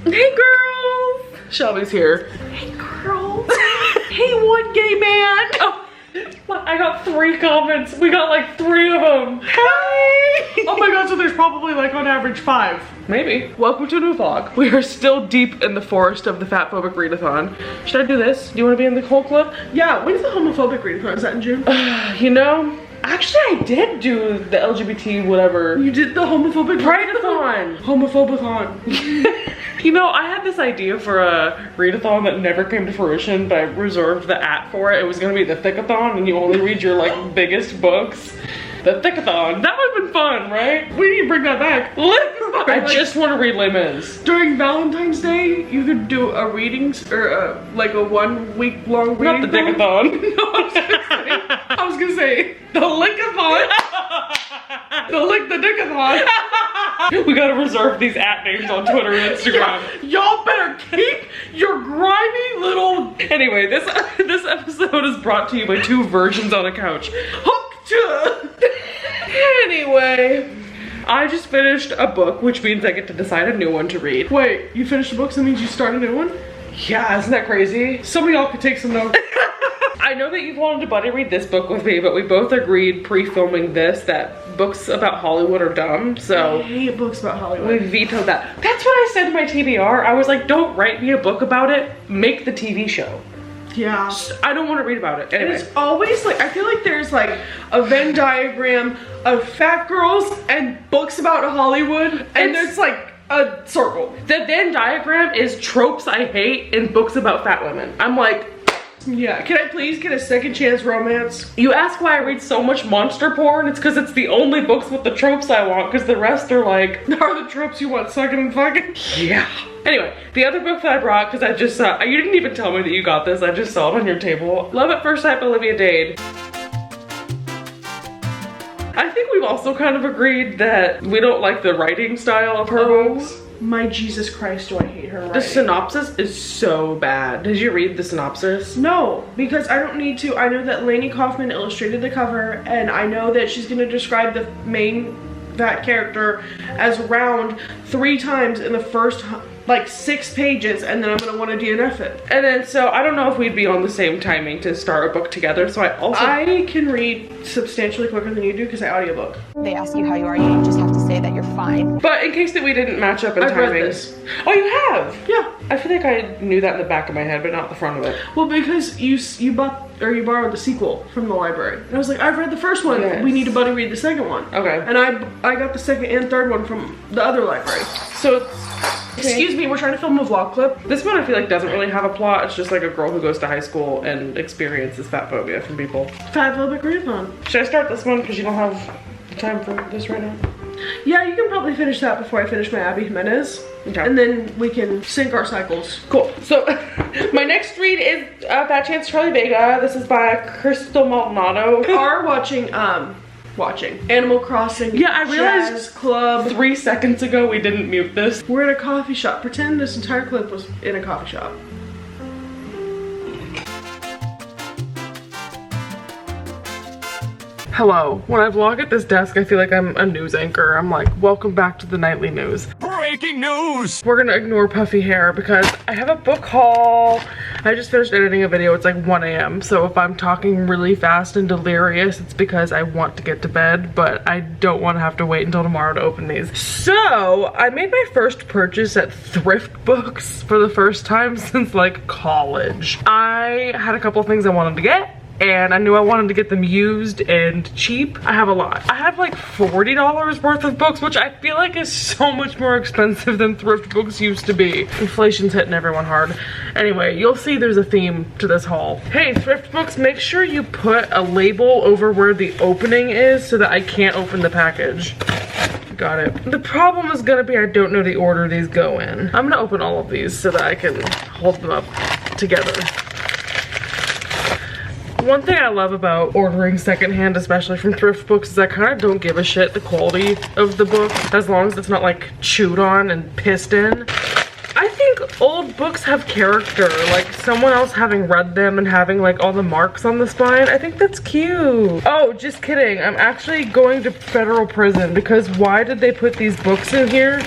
Hey girls! Shelby's here. Hey girls! Hey one gay man! Oh, I got 3 comments. We got like 3 of them. Hi! Oh my god, so there's probably like on average 5. Maybe. Welcome to a new vlog. We are still deep in the forest of the fatphobic readathon. Should I do this? Do you want to be in the whole clip? Yeah, when's the homophobic readathon? Is that in June? You know, actually I did do the LGBT whatever. You did the homophobic readathon. Homophobathon. You know, I had this idea for a readathon that never came to fruition, but I reserved the @ for it. It was gonna be the thickathon, and you only read your like biggest books. The thickathon. That would have been fun, right? We need to bring that back. I just want to read Les Mis. During Valentine's Day, you could do a readings or like a 1 week long reading. Not the dickathon. No, I was gonna say the lickathon. The dickathon. We gotta reserve these @ names on Twitter and Instagram. Y'all better keep your grimy little. Anyway, this episode is brought to you by 2 virgins on a couch. Anyway, I just finished a book, which means I get to decide a new one to read. Wait, you finished a book, so that means you start a new one? Yeah, isn't that crazy? Some of y'all could take some notes. I know that you've wanted to buddy read this book with me, but we both agreed pre-filming this that books about Hollywood are dumb, so I hate books about Hollywood. We vetoed that. That's what I said to my TBR. I was like, don't write me a book about it, make the TV show. Yeah. I don't want to read about it. Anyway. And it's always like, I feel like there's like a Venn diagram of fat girls and books about Hollywood, and there's like a circle. The Venn diagram is tropes I hate in books about fat women. I'm like, yeah, can I please get a second chance romance? You ask why I read so much monster porn? It's because it's the only books with the tropes I want, because the rest are like, are the tropes you want sucking and fucking? Yeah. Anyway, the other book that I brought, because I just saw, you didn't even tell me that you got this, I just saw it on your table. Love at First Sight by Olivia Dade. I think we've also kind of agreed that we don't like the writing style of her books. My Jesus Christ, do I hate her writing. The synopsis is so bad. Did you read the synopsis? No, because I don't need to. I know that Lainey Kaufman illustrated the cover, and I know that she's gonna describe the main fat character as round 3 times in the first like 6 pages, and then I'm gonna want to DNF it. And then so I don't know if we'd be on the same timing to start a book together, so I can read substantially quicker than you do because I audiobook. They ask you how you are, you just have to say that you're fine. But in case that we didn't match up in timing. I've read this. Oh, you have? Yeah. I feel like I knew that in the back of my head, but not the front of it. Well, because you bought or you borrowed the sequel from the library. And I was like, I've read the first one. Yes. We need to buddy read the second one. Okay. And I got the second and third one from the other library. So excuse me, we're trying to film a vlog clip. This one I feel like doesn't really have a plot. It's just like a girl who goes to high school and experiences fat phobia from people. Fatphobic readathon. Should I start this one because you don't have time for this right now? Yeah, you can probably finish that before I finish my Abby Jimenez. Okay. And then we can sync our cycles. Cool. So my next read is Fat Chance Charlie Vega. This is by Crystal Maldonado. We are watching Animal Crossing. Yeah, I realized Jazz Club 3 seconds ago we didn't mute this. We're in a coffee shop. Pretend this entire clip was in a coffee shop. Hello. When I vlog at this desk, I feel like I'm a news anchor. I'm like, welcome back to the nightly news. Breaking news! We're gonna ignore puffy hair because I have a book haul. I just finished editing a video. It's like 1 a.m. So if I'm talking really fast and delirious, it's because I want to get to bed, but I don't want to have to wait until tomorrow to open these. So I made my first purchase at ThriftBooks for the first time since like college. I had a couple things I wanted to get, and I knew I wanted to get them used and cheap. I have a lot. I have like $40 worth of books, which I feel like is so much more expensive than ThriftBooks used to be. Inflation's hitting everyone hard. Anyway, you'll see there's a theme to this haul. Hey, ThriftBooks, make sure you put a label over where the opening is so that I can't open the package. Got it. The problem is gonna be I don't know the order these go in. I'm gonna open all of these so that I can hold them up together. One thing I love about ordering secondhand, especially from ThriftBooks, is I kind of don't give a shit the quality of the book, as long as it's not like chewed on and pissed in. I think old books have character, like someone else having read them and having like all the marks on the spine. I think that's cute. Oh, just kidding. I'm actually going to federal prison because why did they put these books in here?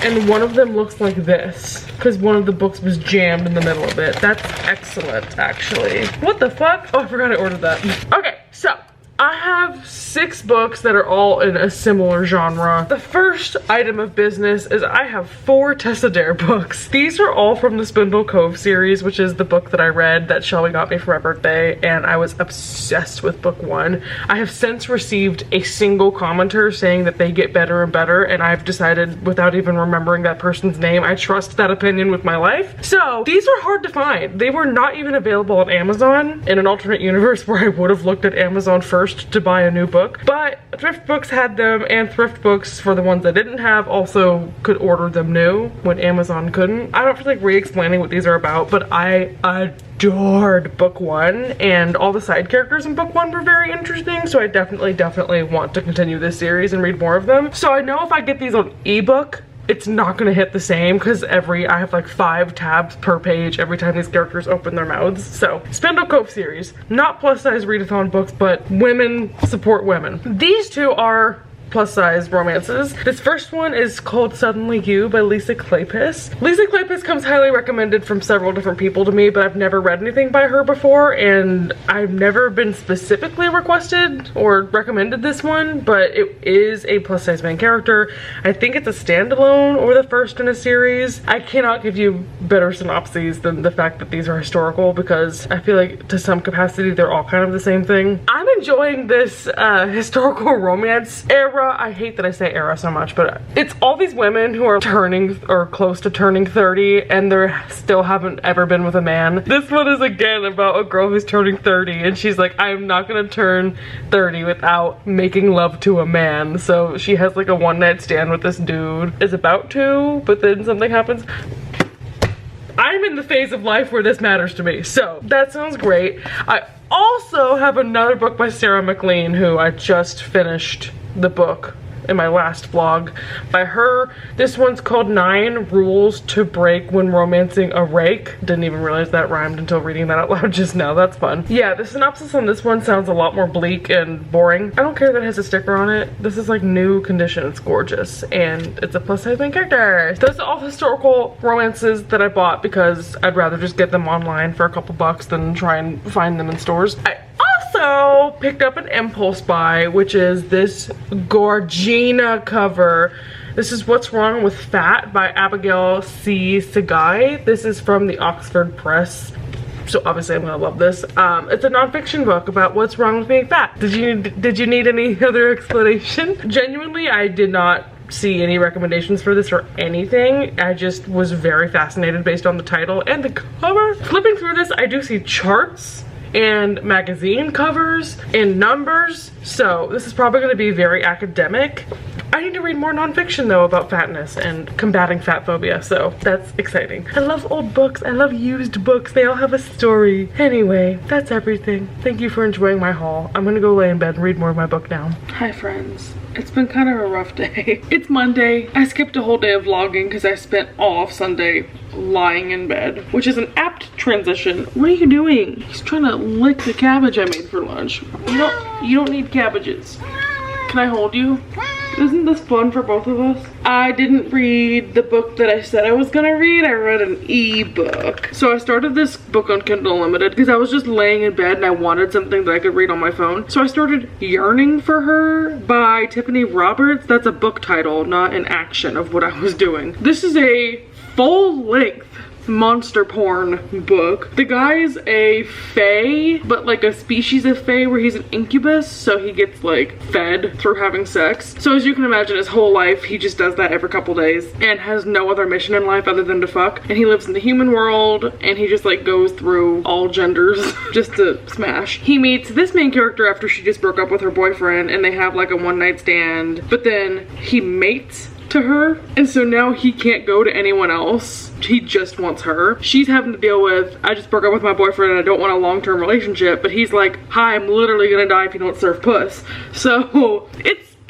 and one of them looks like this because one of the books was jammed in the middle of it. That's excellent, actually. What the fuck? Oh, I forgot I ordered that. Okay, so I have 6 books that are all in a similar genre. The first item of business is I have 4 Tessa Dare books. These are all from the Spindle Cove series, which is the book that I read that Shelby got me for my birthday, and I was obsessed with book 1. I have since received a single commenter saying that they get better and better, and I've decided, without even remembering that person's name, I trust that opinion with my life. So these are hard to find. They were not even available on Amazon. In an alternate universe where I would have looked at Amazon first to buy a new book, but ThriftBooks had them, and ThriftBooks, for the ones I didn't have, also could order them new when Amazon couldn't. I don't feel like re-explaining what these are about, but I adored book 1, and all the side characters in book 1 were very interesting, so I definitely want to continue this series and read more of them. So I know if I get these on ebook, it's not gonna hit the same because I have like 5 tabs per page every time these characters open their mouths. So Spindle Cove series, not plus size readathon books, but women support women. These 2 are plus size romances. This first one is called Suddenly You by Lisa Kleypas. Lisa Kleypas comes highly recommended from several different people to me, but I've never read anything by her before, and I've never been specifically requested or recommended this one, but it is a plus size main character. I think it's a standalone or the first in a series. I cannot give you better synopses than the fact that these are historical, because I feel like to some capacity they're all kind of the same thing. I'm enjoying this historical romance era. I hate that I say era so much, but it's all these women who are turning or close to turning 30 and they still haven't ever been with a man. This one is again about a girl who's turning 30 and she's like, I'm not gonna turn 30 without making love to a man. So she has like a one-night stand with this dude, is about to, but then something happens. I'm in the phase of life where this matters to me, so that sounds great. I also have another book by Sarah McLean, who I just finished the book in my last vlog by her. This one's called 9 Rules to Break When Romancing a Rake. Didn't even realize that rhymed until reading that out loud just now. That's fun. Yeah, the synopsis on this one sounds a lot more bleak and boring. I don't care that it has a sticker on it. This is like new condition. It's gorgeous and it's a plus size main character. Those are all historical romances that I bought because I'd rather just get them online for a couple bucks than try and find them in stores. I also picked up an impulse buy, which is this Gorgina cover. This is What's Wrong with Fat by Abigail C. Segai. This is from the Oxford Press, so obviously I'm gonna love this. It's a nonfiction book about what's wrong with being fat. Did you need any other explanation? Genuinely, I did not see any recommendations for this or anything. I just was very fascinated based on the title and the cover. Flipping through this, I do see charts and magazine covers and numbers, so this is probably going to be very academic. I need to read more nonfiction though about fatness and combating fat phobia, so that's exciting. I love old books, I love used books, they all have a story. Anyway, that's everything. Thank you for enjoying my haul. I'm gonna go lay in bed and read more of my book now. Hi friends. It's been kind of a rough day. It's Monday. I skipped a whole day of vlogging because I spent all of Sunday lying in bed, which is an apt transition. What are you doing? He's trying to lick the cabbage I made for lunch. You don't need cabbages. Can I hold you? Isn't this fun for both of us? I didn't read the book that I said I was gonna read. I read an e-book. So I started this book on Kindle Unlimited because I was just laying in bed and I wanted something that I could read on my phone. So I started Yearning for Her by Tiffany Roberts. That's a book title, not an action of what I was doing. This is a full-length monster porn book. The guy's a fae, but like a species of fae where he's an incubus, so he gets like fed through having sex. So as you can imagine, his whole life he just does that every couple days and has no other mission in life other than to fuck. And he lives in the human world and he just like goes through all genders just to smash. He meets this main character after she just broke up with her boyfriend and they have like a one-night stand, but then he mates to her, and so now he can't go to anyone else. He just wants her. She's having to deal with, I just broke up with my boyfriend and I don't want a long-term relationship, but he's like, hi, I'm literally gonna die if you don't serve puss. So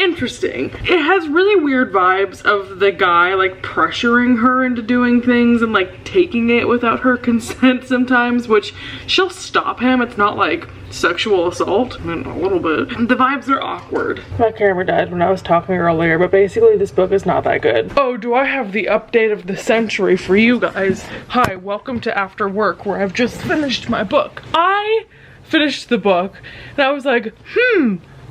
interesting. It has really weird vibes of the guy like pressuring her into doing things and like taking it without her consent sometimes, which she'll stop him. It's not like sexual assault. I mean, a little bit. The vibes are awkward. My camera died when I was talking earlier, but basically this book is not that good. Oh, do I have the update of the century for you guys? Hi, welcome to After Work, where I've just finished my book. I finished the book and I was like,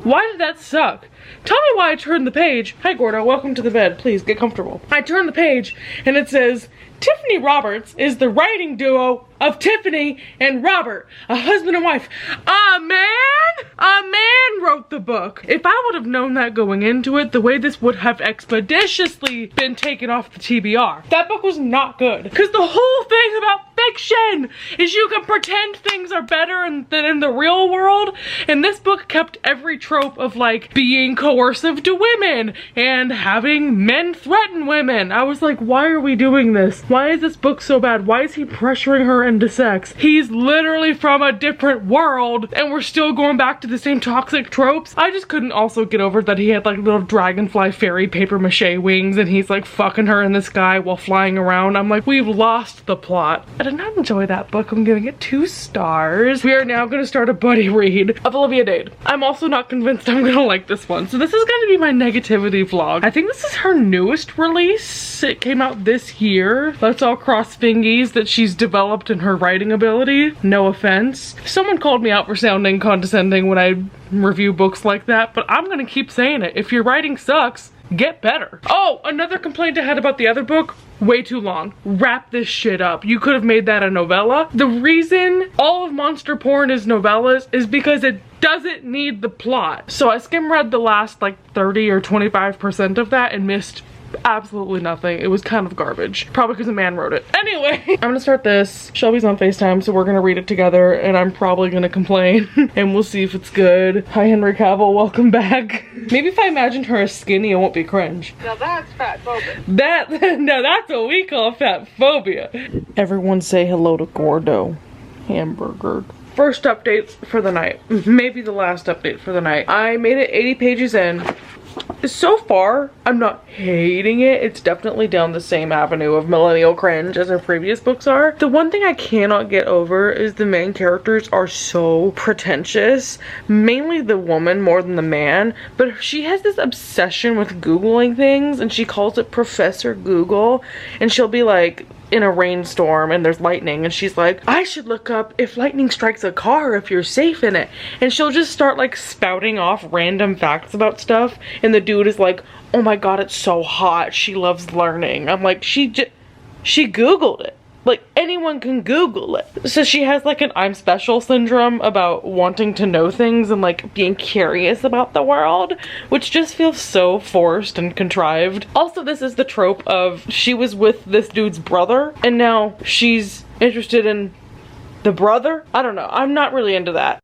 why did that suck? Tell me why I turned the page. Hi Gordo, welcome to the bed. Please get comfortable. I turned the page and it says, Tiffany Roberts is the writing duo of Tiffany and Robert, a husband and wife. A man wrote the book. If I would have known that going into it, the way this would have expeditiously been taken off the TBR. That book was not good. Because the whole thing about fiction is you can pretend things are better than in the real world. And this book kept every trope of like being coercive to women and having men threaten women. I was like, why are we doing this? Why is this book so bad? Why is he pressuring her into sex? He's literally from a different world and we're still going back to the same toxic tropes. I just couldn't also get over that he had like little dragonfly fairy paper mache wings and he's like fucking her in the sky while flying around. I'm like, we've lost the plot. I did not enjoy that book. I'm giving it 2 stars. We are now going to start a buddy read of Olivia Dade. I'm also not convinced I'm gonna like this one. So this is going to be my negativity vlog. I think this is her newest release. It came out this year. Let's all cross fingies that she's developed in her writing ability. No offense. Someone called me out for sounding condescending when I review books like that, but I'm gonna keep saying it. If your writing sucks, get better. Oh, another complaint I had about the other book, way too long. Wrap this shit up. You could have made that a novella. The reason all of monster porn is novellas is because it doesn't need the plot. So I skim read the last like 30 or 25% of that and missed absolutely nothing. It was kind of garbage. Probably because a man wrote it. Anyway, I'm gonna start this. Shelby's on FaceTime, so we're gonna read it together and I'm probably gonna complain and we'll see if it's good. Hi Henry Cavill, welcome back. Maybe if I imagined her as skinny, it won't be cringe. Now that's fat phobia. Now that's what we call fat phobia. Everyone say hello to Gordo. Hamburger. First updates for the night. Maybe the last update for the night. I made it 80 pages in. So far, I'm not hating it. It's definitely down the same avenue of millennial cringe as her previous books are. The one thing I cannot get over is the main characters are so pretentious. Mainly the woman more than the man. But she has this obsession with Googling things and she calls it Professor Google. And she'll be like, in a rainstorm and there's lightning and she's like, I should look up if lightning strikes a car if you're safe in it. And she'll just start like spouting off random facts about stuff and the dude is like, oh my god, it's so hot, she loves learning. I'm like, she Googled it. Like, anyone can Google it. So she has like an I'm special syndrome about wanting to know things and like being curious about the world, which just feels so forced and contrived. Also, this is the trope of she was with this dude's brother and now she's interested in the brother. I don't know. I'm not really into that.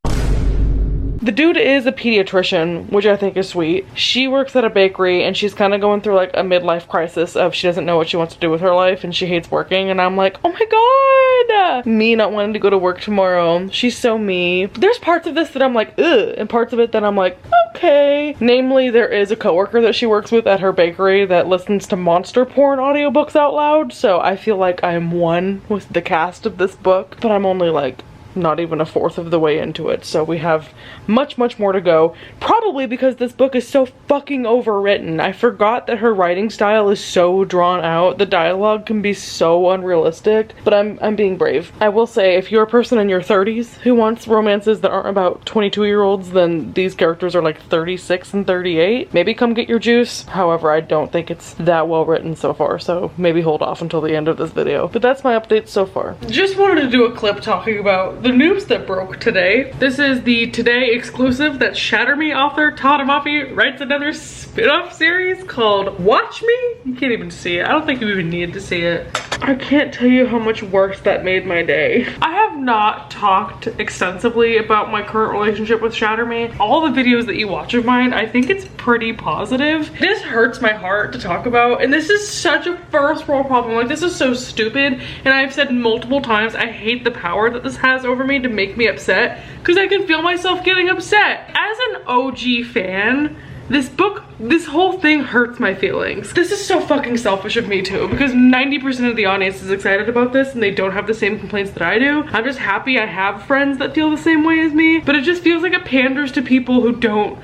The dude is a pediatrician, which I think is sweet. She works at a bakery and she's kind of going through like a midlife crisis of she doesn't know what she wants to do with her life and she hates working, and I'm like, oh my god! Me not wanting to go to work tomorrow. She's so me. There's parts of this that I'm like, ugh, and parts of it that I'm like, okay. Namely, there is a coworker that she works with at her bakery that listens to monster porn audiobooks out loud, so I feel like I'm one with the cast of this book, but I'm only like not even a fourth of the way into it, so we have much more to go, probably because this book is so fucking overwritten. I forgot that her writing style is so drawn out. The dialogue can be so unrealistic, but I'm being brave. I will say, if you're a person in your 30s who wants romances that aren't about 22-year-olds, then these characters are like 36 and 38. Maybe come get your juice. However, I don't think it's that well written so far, so maybe hold off until the end of this video. But that's my update so far. Just wanted to do a clip talking about the news that broke today. This is the today exclusive that Shatter Me author Todd Amafi writes another spin-off series called Watch Me. You can't even see it. I don't think you even need to see it. I can't tell you how much worse that made my day. I have not talked extensively about my current relationship with Shatter Me. All the videos that you watch of mine, I think it's pretty positive. This hurts my heart to talk about, and this is such a first world problem. Like, this is so stupid, and I've said multiple times I hate the power that this has over me to make me upset, because I can feel myself getting upset. As an OG fan, This book, this whole thing hurts my feelings. This is so fucking selfish of me too, because 90% of the audience is excited about this and they don't have the same complaints that I do. I'm just happy I have friends that feel the same way as me, but it just feels like it panders to people who don't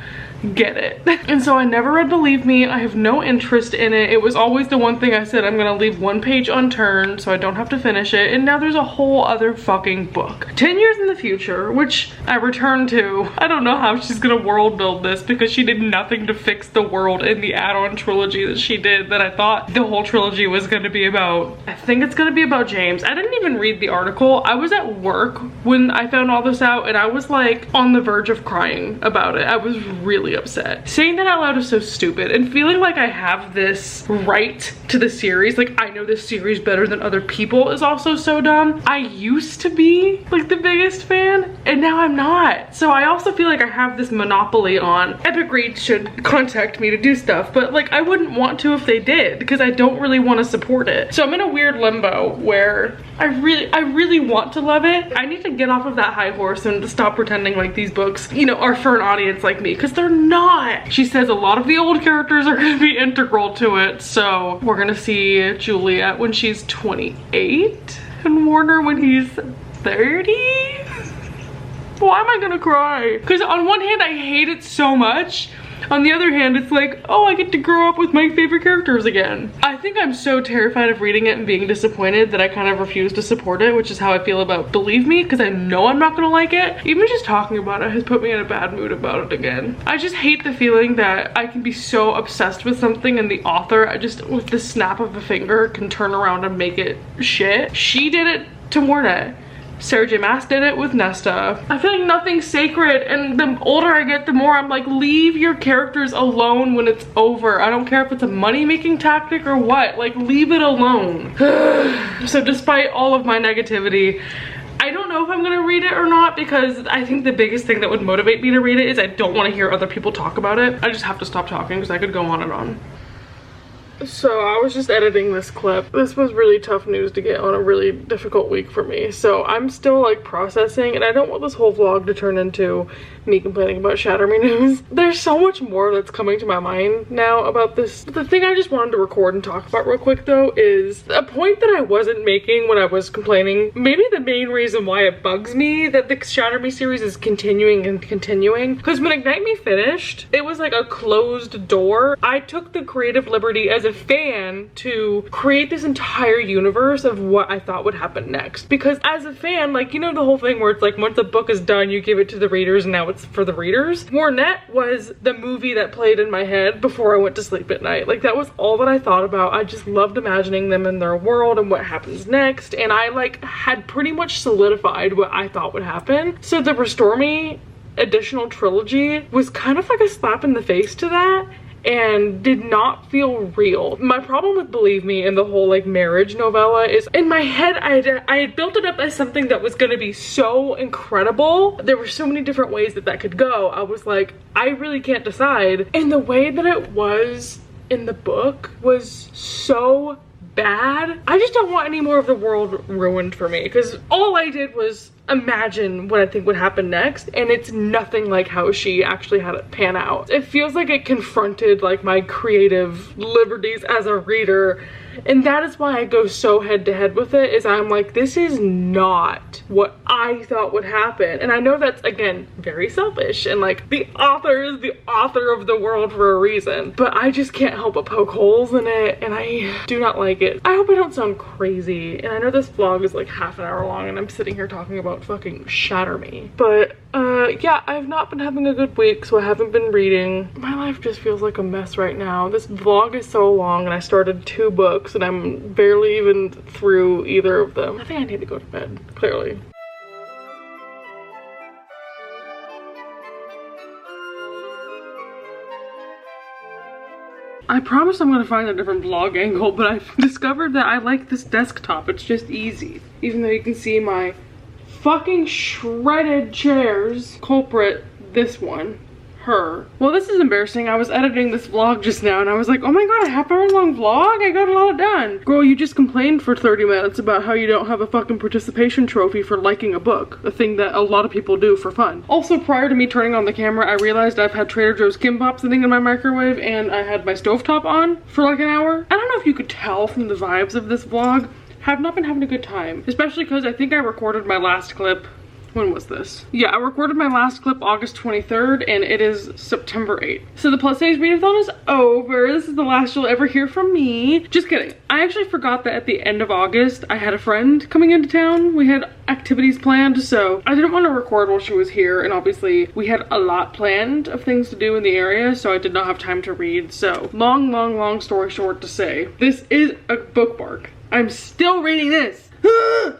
get it. And so I never read Believe Me. I have no interest in it. It was always the one thing I said I'm gonna leave one page unturned so I don't have to finish it, and now there's a whole other fucking book. 10 years in the future, which I return to. I don't know how she's gonna world build this because she did nothing to fix the world in the add-on trilogy that she did that I thought the whole trilogy was gonna be about. I think it's gonna be about James. I didn't even read the article. I was at work when I found all this out and I was like on the verge of crying about it. I was really upset. Saying that out loud is so stupid, and feeling like I have this right to the series, like I know this series better than other people, is also so dumb. I used to be like the biggest fan and now I'm not. So I also feel like I have this monopoly on Epic Read should contact me to do stuff, but like I wouldn't want to if they did because I don't really want to support it. So I'm in a weird limbo where I really want to love it. I need to get off of that high horse and stop pretending like these books, you know, are for an audience like me, because they're not. She says a lot of the old characters are going to be integral to it. So we're going to see Juliet when she's 28 and Warner when he's 30. Why am I gonna cry? Because on one hand I hate it so much, on the other hand it's like, oh, I get to grow up with my favorite characters again. I think I'm so terrified of reading it and being disappointed that I kind of refuse to support it, which is how I feel about Believe Me, because I know I'm not gonna like it. Even just talking about it has put me in a bad mood about it again. I just hate the feeling that I can be so obsessed with something and the author, I just with the snap of a finger can turn around and make it shit. She did it to Mornet. Sarah J. Maas did it with Nesta. I feel like nothing's sacred, and the older I get, the more I'm like, leave your characters alone when it's over. I don't care if it's a money-making tactic or what, like leave it alone. So despite all of my negativity, I don't know if I'm gonna read it or not, because I think the biggest thing that would motivate me to read it is I don't want to hear other people talk about it. I just have to stop talking because I could go on and on. So I was just editing this clip. This was really tough news to get on a really difficult week for me. So I'm still like processing, and I don't want this whole vlog to turn into me complaining about Shatter Me news. There's so much more that's coming to my mind now about this. The thing I just wanted to record and talk about real quick though is a point that I wasn't making when I was complaining. Maybe the main reason why it bugs me that the Shatter Me series is continuing and continuing. Because when Ignite Me finished, it was like a closed door. I took the creative liberty as a fan to create this entire universe of what I thought would happen next. Because as a fan, like, you know the whole thing where it's like once a book is done, you give it to the readers and now it's for the readers. Mornet was the movie that played in my head before I went to sleep at night. Like that was all that I thought about. I just loved imagining them in their world and what happens next, and I like had pretty much solidified what I thought would happen. So the Restore Me additional trilogy was kind of like a slap in the face to that, and did not feel real. My problem with Believe Me and the whole like marriage novella is in my head I had built it up as something that was gonna be so incredible. There were so many different ways that could go. I was like, I really can't decide. And the way that it was in the book was so bad. I just don't want any more of the world ruined for me, because all I did was imagine what I think would happen next, and it's nothing like how she actually had it pan out. It feels like it confronted like my creative liberties as a reader, and that is why I go so head to head with it, is I'm like, this is not what I thought would happen. And I know that's, again, very selfish, and like the author is the author of the world for a reason, but I just can't help but poke holes in it, and I do not like it. I hope I don't sound crazy, and I know this vlog is like half an hour long and I'm sitting here talking about fucking Shatter Me, but yeah, I've not been having a good week, so I haven't been reading. My life just feels like a mess right now. This vlog is so long, and I started 2 books and I'm barely even through either of them. I think I need to go to bed, clearly. I promise I'm gonna find a different vlog angle, but I've discovered that I like this desktop. It's just easy. Even though you can see my fucking shredded chairs. Culprit, this one. her. Well, this is embarrassing. I was editing this vlog just now and I was like, oh my god, a half-hour long vlog? I got a lot done. Girl, you just complained for 30 minutes about how you don't have a fucking participation trophy for liking a book, a thing that a lot of people do for fun. Also, prior to me turning on the camera, I realized I've had Trader Joe's kimbap sitting in my microwave and I had my stovetop on for like an hour. I don't know if you could tell from the vibes of this vlog. Have not been having a good time, especially because I think I recorded my last clip. When was this? Yeah, I recorded my last clip August 23rd and it is September 8th. So the plus size readathon is over. This is the last you'll ever hear from me. Just kidding. I actually forgot that at the end of August, I had a friend coming into town. We had activities planned, so I didn't want to record while she was here, and obviously we had a lot planned of things to do in the area, so I did not have time to read. So long story short to say, this is a bookmark. I'm still reading this.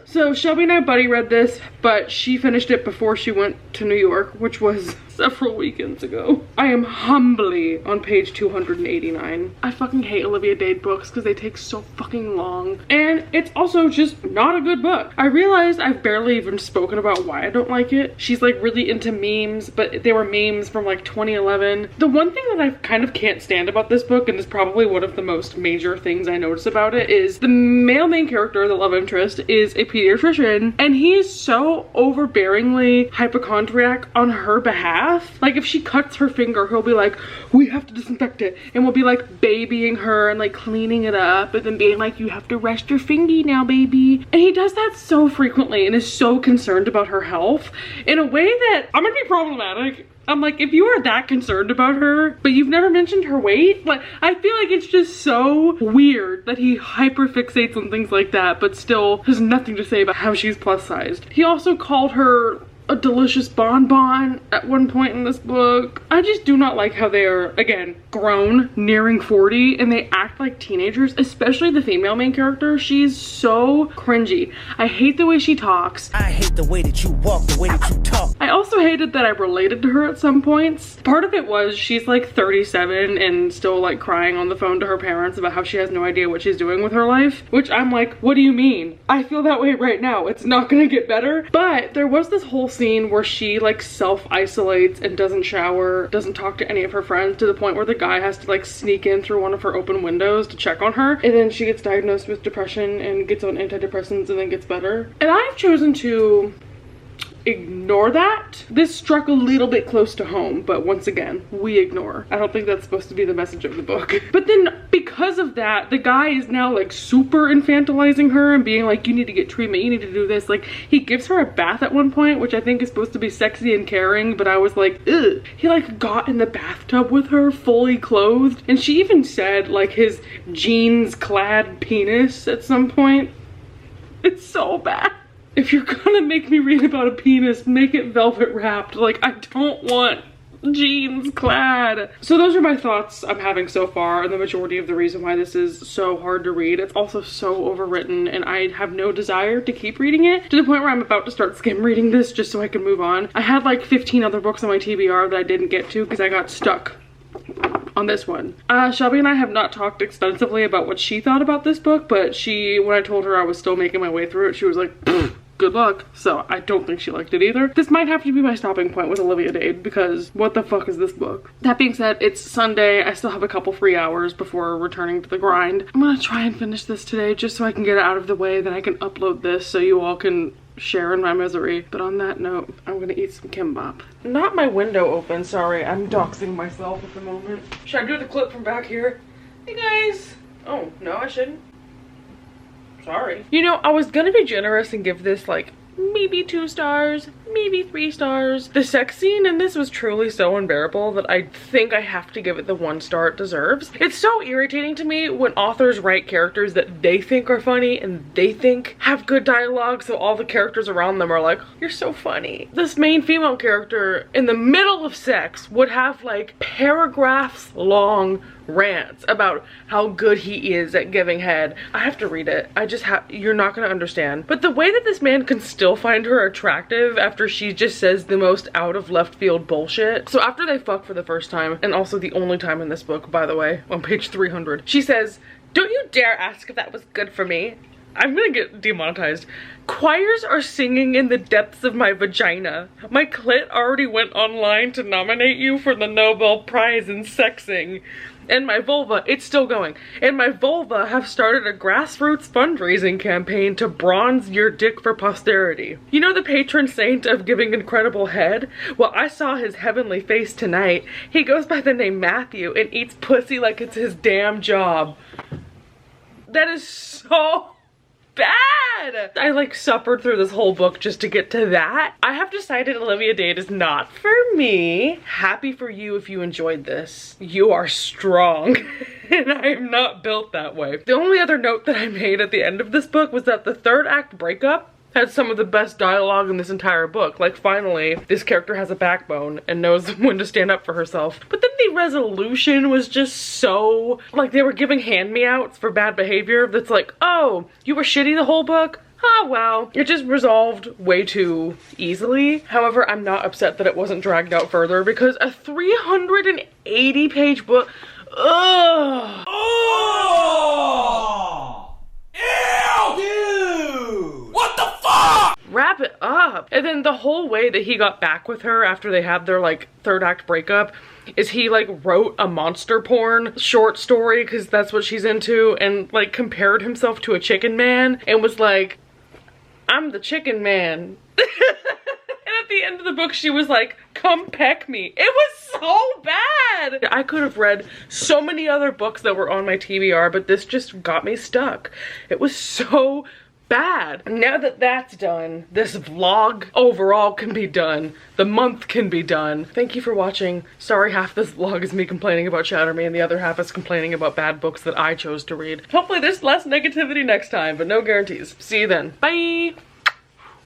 So Shelby and I buddy read this, but she finished it before she went to New York, which was several weekends ago. I am humbly on page 289. I fucking hate Olivia Dade books because they take so fucking long. And it's also just not a good book. I realized I've barely even spoken about why I don't like it. She's like really into memes, but they were memes from like 2011. The one thing that I kind of can't stand about this book, and is probably one of the most major things I notice about it, is the male main character, the love interest, is a pediatrician, and he is so overbearingly hypochondriac on her behalf. Like if she cuts her finger, he'll be like, we have to disinfect it, and we'll be like babying her and like cleaning it up and then being like, you have to rest your fingy now, baby. And he does that so frequently and is so concerned about her health in a way that I'm gonna be problematic. I'm like, if you are that concerned about her, but you've never mentioned her weight, like, I feel like it's just so weird that he hyperfixates on things like that, but still has nothing to say about how she's plus sized. He also called her a delicious bonbon at one point in this book. I just do not like how they are, again, grown, nearing 40, and they act like teenagers, especially the female main character. She's so cringy. I hate the way she talks. I hate the way that you walk, the way that you talk. I also hated that I related to her at some points. Part of it was she's like 37 and still like crying on the phone to her parents about how she has no idea what she's doing with her life, which I'm like, what do you mean? I feel that way right now. It's not gonna get better. But there was this whole scene where she like self-isolates and doesn't shower, doesn't talk to any of her friends, to the point where the guy has to like sneak in through one of her open windows to check on her, and then she gets diagnosed with depression and gets on antidepressants and then gets better. And I've chosen to ignore that. This struck a little bit close to home, but once again, we ignore. I don't think that's supposed to be the message of the book. But then because of that, the guy is now like super infantilizing her and being like, you need to get treatment, you need to do this. Like he gives her a bath at one point, which I think is supposed to be sexy and caring, but I was like, ugh. He like got in the bathtub with her fully clothed, and she even said like his jeans clad penis at some point. It's so bad. If you're gonna make me read about a penis, make it velvet wrapped. Like, I don't want jeans clad. So those are my thoughts I'm having so far, and the majority of the reason why this is so hard to read. It's also so overwritten, and I have no desire to keep reading it, to the point where I'm about to start skim reading this just so I can move on. I had like 15 other books on my TBR that I didn't get to because I got stuck on this one. Shelby and I have not talked extensively about what she thought about this book, but when I told her I was still making my way through it, she was like, good luck. So I don't think she liked it either. This might have to be my stopping point with Olivia Dade, because what the fuck is this book? That being said, it's Sunday. I still have a couple free hours before returning to the grind. I'm gonna try and finish this today just so I can get it out of the way, then I can upload this so you all can share in my misery. But on that note, I'm gonna eat some kimbap. Not my window open, sorry. I'm doxing myself at the moment. Should I do the clip from back here? Hey guys. Oh, no, I shouldn't. Sorry. You know, I was gonna be generous and give this like maybe 2 stars, maybe 3 stars. The sex scene in this was truly so unbearable that I think I have to give it the 1 star it deserves. It's so irritating to me when authors write characters that they think are funny and they think have good dialogue, so all the characters around them are like, you're so funny. This main female character in the middle of sex would have like paragraphs long rants about how good he is at giving head. I have to read it. You're not gonna understand. But the way that this man can still find her attractive after she just says the most out of left field bullshit. So after they fuck for the first time, and also the only time in this book, by the way, on page 300, she says, "Don't you dare ask if that was good for me." I'm gonna get demonetized. Choirs are singing in the depths of my vagina. My clit already went online to nominate you for the Nobel Prize in sexing. And my vulva, it's still going. And my vulva have started a grassroots fundraising campaign to bronze your dick for posterity. You know the patron saint of giving incredible head? Well, I saw his heavenly face tonight. He goes by the name Matthew and eats pussy like it's his damn job. That is so bad. I like suffered through this whole book just to get to that. I have decided Olivia Dade is not for me. Happy for you if you enjoyed this. You are strong. And I am not built that way. The only other note that I made at the end of this book was that the third act breakup had some of the best dialogue in this entire book. Like, finally, this character has a backbone and knows when to stand up for herself. But then the resolution was just so, like, they were giving hand-me-outs for bad behavior. That's like, oh, you were shitty the whole book? Oh, well. It just resolved way too easily. However, I'm not upset that it wasn't dragged out further because a 380-page book, ugh. Oh! Ew! Dude! What the fuck? Wrap it up. And then the whole way that he got back with her after they had their like third act breakup is he like wrote a monster porn short story because that's what she's into, and like compared himself to a chicken man and was like, I'm the chicken man. And at the end of the book, she was like, come peck me. It was so bad. I could have read so many other books that were on my TBR, but this just got me stuck. It was so bad. Now that that's done, this vlog overall can be done. The month can be done. Thank you for watching. Sorry, half this vlog is me complaining about Shatter Me and the other half is complaining about bad books that I chose to read. Hopefully there's less negativity next time, but no guarantees. See you then. Bye.